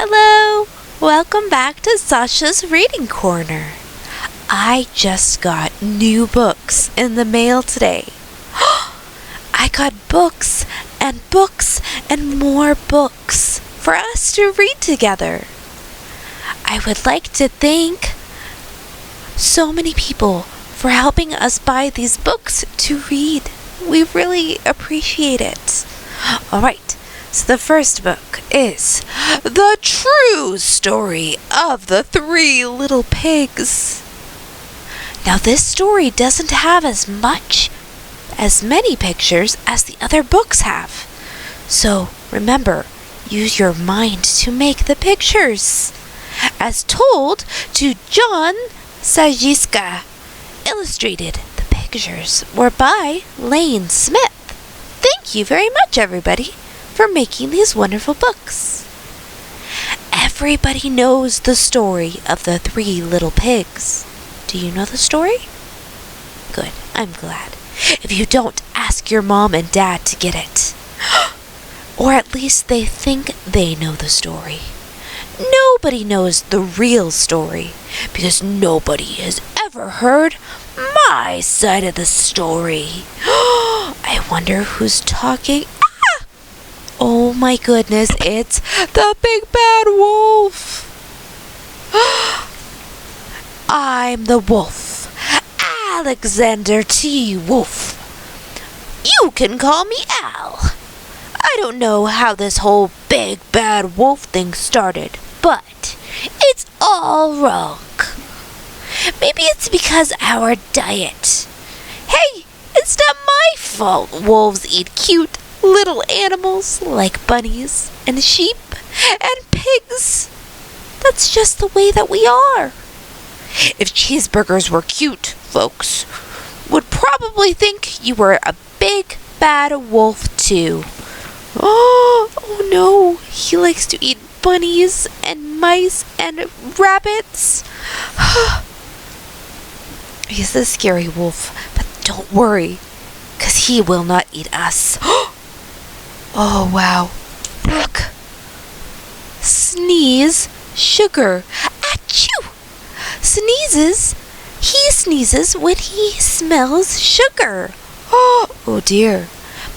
Hello! Welcome back to Sasha's Reading Corner. I just got new books in the mail today. I got books and more books for us to read together. I would like to thank so many people for helping us buy these books to read. We really appreciate it. Alright, so the first book is The True Story of the Three Little Pigs. Now this story doesn't have as many pictures as the other books have. So remember, use your mind to make the pictures. As told to John Sajiska. Illustrated, the pictures were by Lane Smith. Thank you very much, everybody, for making these wonderful books. Everybody knows the story of the Three Little Pigs. Do you know the story? Good, I'm glad. If you don't, ask your mom and dad to get it. Or at least they think they know the story. Nobody knows the real story because nobody has ever heard my side of the story. I wonder who's talking. Ah! Oh my goodness, it's the big bad wolf. I'm the wolf, Alexander T. Wolf. You can call me Al. I don't know how this whole big bad wolf thing started, but it's all wrong. Maybe it's because our diet. Hey, it's not my fault wolves eat cute little animals like bunnies and sheep and pigs. That's just the way that we are. If cheeseburgers were cute, folks would probably think you were a big bad wolf too. Oh no, he likes to eat bunnies and mice and rabbits. He's a scary wolf, but don't worry, 'cause he will not eat us. Oh wow, look. Sneeze sugar. Achoo! He sneezes when he smells sugar. Oh dear.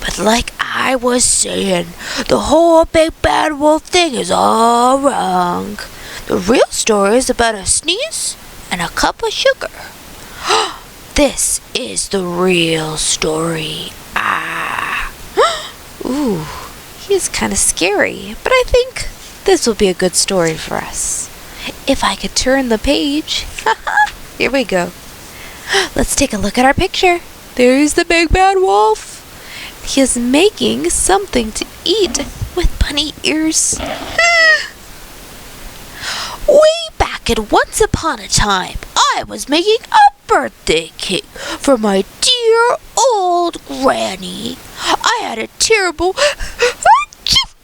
But like I was saying, the whole big bad wolf thing is all wrong. The real story is about a sneeze and a cup of sugar. This is the real story. Ooh, he's kind of scary, but I think this will be a good story for us. If I could turn the page. Here we go. Let's take a look at our picture. There's the big bad wolf. He is making something to eat with bunny ears. Way back at once upon a time, I was making a birthday cake for my dear old granny. I had a terrible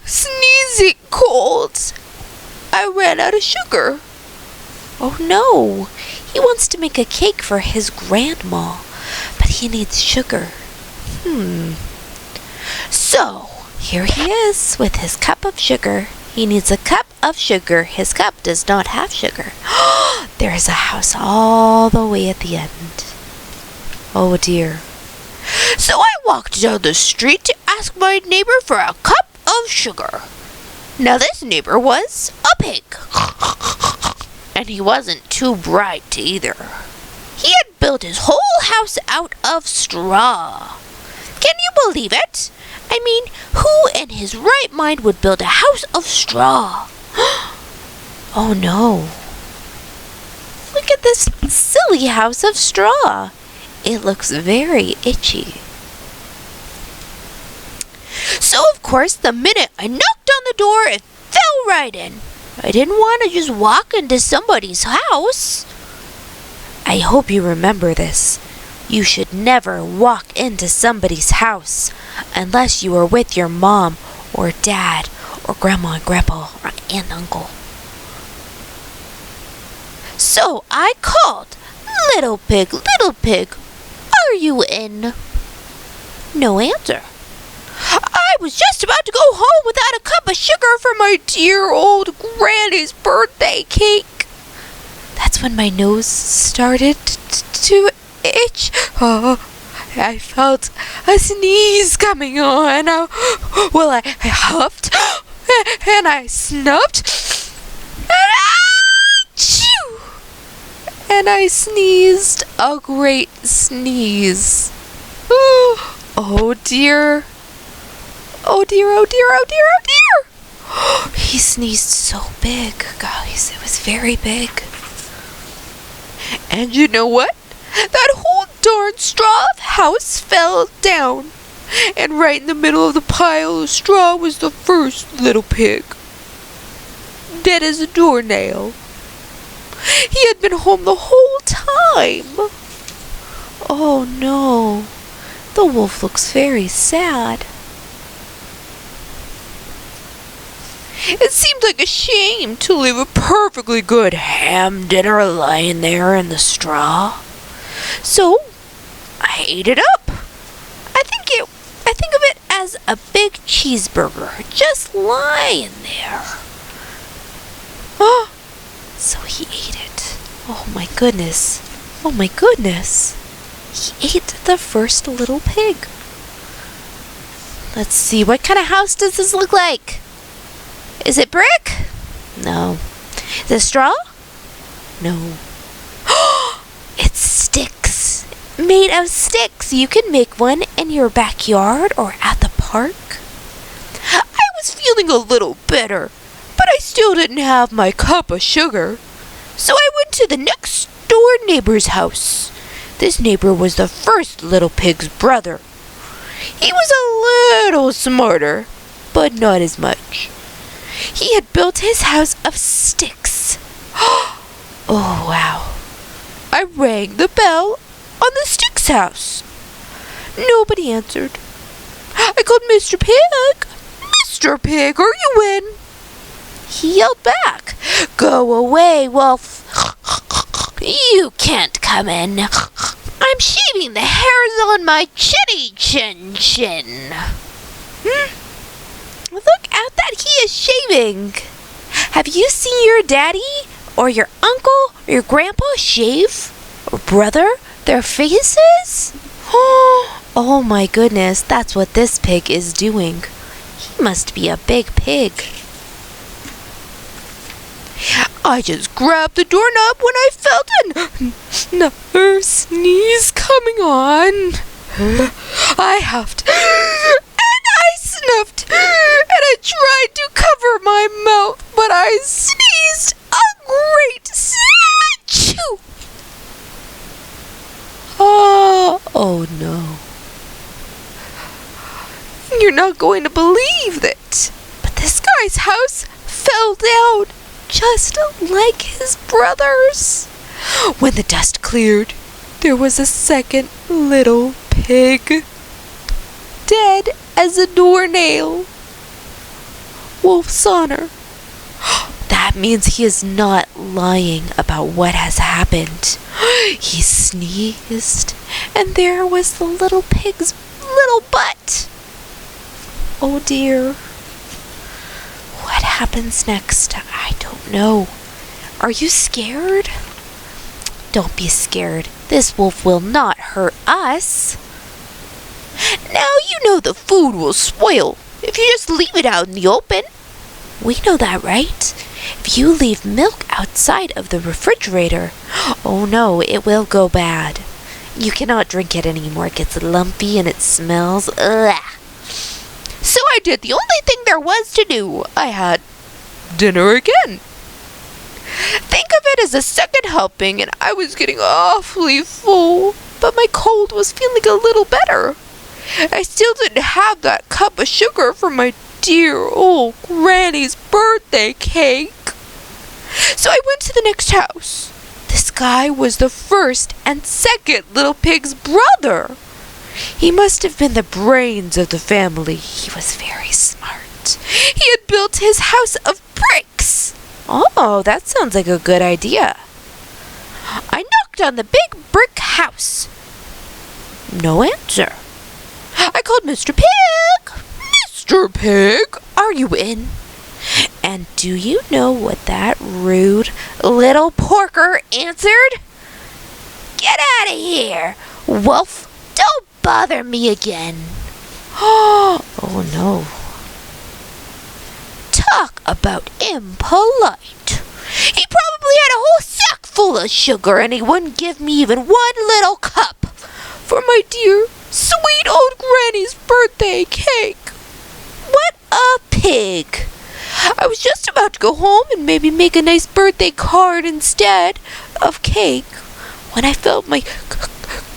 sneezing cold. I ran out of sugar. Oh no, he wants to make a cake for his grandma, but he needs sugar. So, here he is with his cup of sugar. He needs a cup of sugar. His cup does not have sugar. There's a house all the way at the end. Oh dear. So I walked down the street to ask my neighbor for a cup of sugar. Now this neighbor was a pig. And he wasn't too bright either. He had built his whole house out of straw. Can you believe it? I mean, who in his right mind would build a house of straw? Oh no. Look at this silly house of straw. It looks very itchy. So of course, the minute I knocked on the door, it fell right in. I didn't want to just walk into somebody's house. I hope you remember this. You should never walk into somebody's house unless you are with your mom or dad or grandma and grandpa or aunt and uncle. So I called, little pig, are you in? No answer. I was was just about to go home without a cup of sugar for my dear old granny's birthday cake. That's when my nose started to itch. I felt a sneeze coming on. I huffed and I snuffed and I sneezed a great sneeze. Oh dear. Oh dear, oh dear, oh dear, oh dear. He sneezed so big, guys. It was very big. And you know what? That whole darn straw house fell down. And right in the middle of the pile of straw was the first little pig. Dead as a doornail. He had been home the whole time. Oh no. The wolf looks very sad. It seemed like a shame to leave a perfectly good ham dinner lying there in the straw. So, I ate it up. I think of it as a big cheeseburger just lying there. Oh, so he ate it. Oh my goodness. Oh my goodness. He ate the first little pig. Let's see, what kind of house does this look like? Is it brick? No. Is it straw? No. It's sticks. Made of sticks. You can make one in your backyard or at the park. I was feeling a little bitter, but I still didn't have my cup of sugar. So I went to the next door neighbor's house. This neighbor was the first little pig's brother. He was a little smarter, but not as much. He had built his house of sticks. Oh, wow. I rang the bell on the sticks house. Nobody answered. I called Mr. Pig. Mr. Pig, are you in? He yelled back, "Go away, wolf. You can't come in. I'm shaving the hairs on my chinny chin. Look at that, he is shaving. Have you seen your daddy or your uncle or your grandpa shave? Or brother? Their faces? Oh my goodness, that's what this pig is doing. He must be a big pig. I just grabbed the doorknob when I felt another sneeze coming on. I huffed and I snuffed and I tried to cover my mouth, but I sneezed a great achoo. Oh no. You're not going to believe it, but this guy's house fell down just like his brother's. When the dust cleared, there was a second little pig, dead as a doornail. Wolf's honor. That means he is not lying about what has happened. He sneezed, and there was the little pig's little butt. Oh dear. What happens next? I don't know. Are you scared? Don't be scared. This wolf will not hurt us. Now you know the food will spoil if you just leave it out in the open. We know that, right? If you leave milk outside of the refrigerator, oh no, it will go bad. You cannot drink it anymore. It gets lumpy and it smells. Ugh. So I did the only thing there was to do. I had dinner again. Think of it as a second helping, and I was getting awfully full, but my cold was feeling a little better. I still didn't have that cup of sugar for my dear old granny's birthday cake. So I went to the next house. This guy was the first and second little pig's brother. He must have been the brains of the family. He was very smart. He had built his house of bricks. Oh, that sounds like a good idea. I knocked on the big brick house. No answer. I called Mr. Pig. Mr. Pig, are you in? And do you know what that rude little porker answered? Get out of here, Wolf! Don't bother me again. Oh no. Talk about impolite. He probably had a whole sack full of sugar and he wouldn't give me even one little cup for my dear, sweet old Granny's birthday cake. What a pig! I was just about to go home and maybe make a nice birthday card instead of cake when I felt my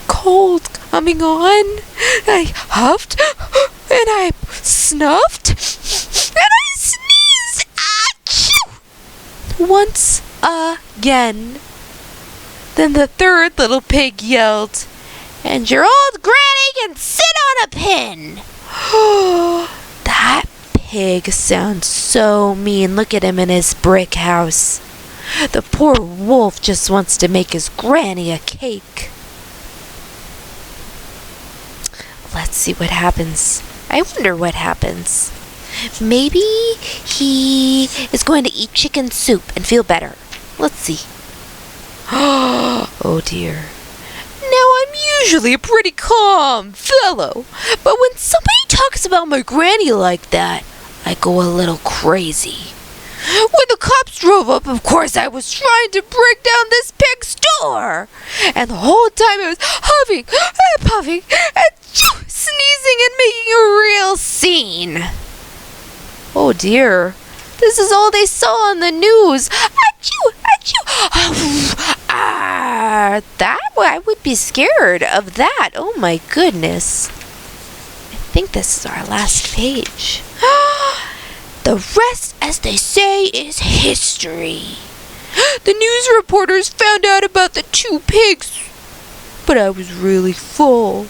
cold coming on. I huffed and I snuffed and I sneezed. Achoo! Once again. Then the third little pig yelled, "And your old granny can sit on a pin." That pig sounds so mean. Look at him in his brick house. The poor wolf just wants to make his granny a cake. Let's see what happens. I wonder what happens. Maybe he is going to eat chicken soup and feel better. Let's see. Oh dear. Now, I'm usually a pretty calm fellow, but when somebody talks about my granny like that, I go a little crazy. When the cops drove up, of course, I was trying to break down this pig's door. And the whole time I was huffing and puffing and sneezing and making a real scene. Oh dear. This is all they saw on the news. Achoo! Achoo! I would be scared of that. Oh my goodness. I think this is our last page. The rest, as they say, is history. The news reporters found out about the two pigs, but I was really full.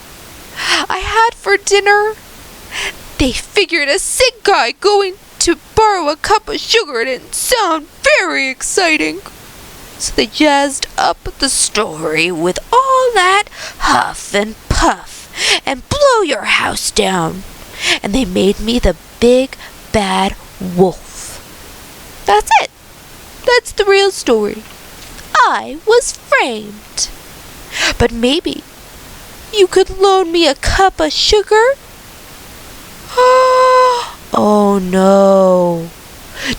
I had for dinner. They figured a sick guy going to borrow a cup of sugar didn't sound very exciting. So they jazzed up the story with all that huff and puff and blow your house down. And they made me the big bad wolf. That's it. That's the real story. I was framed. But maybe you could loan me a cup of sugar? Oh no.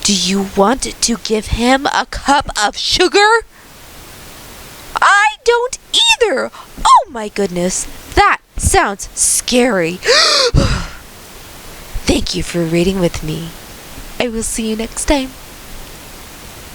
Do you want to give him a cup of sugar? I don't either. Oh my goodness. That sounds scary. Thank you for reading with me. I will see you next time.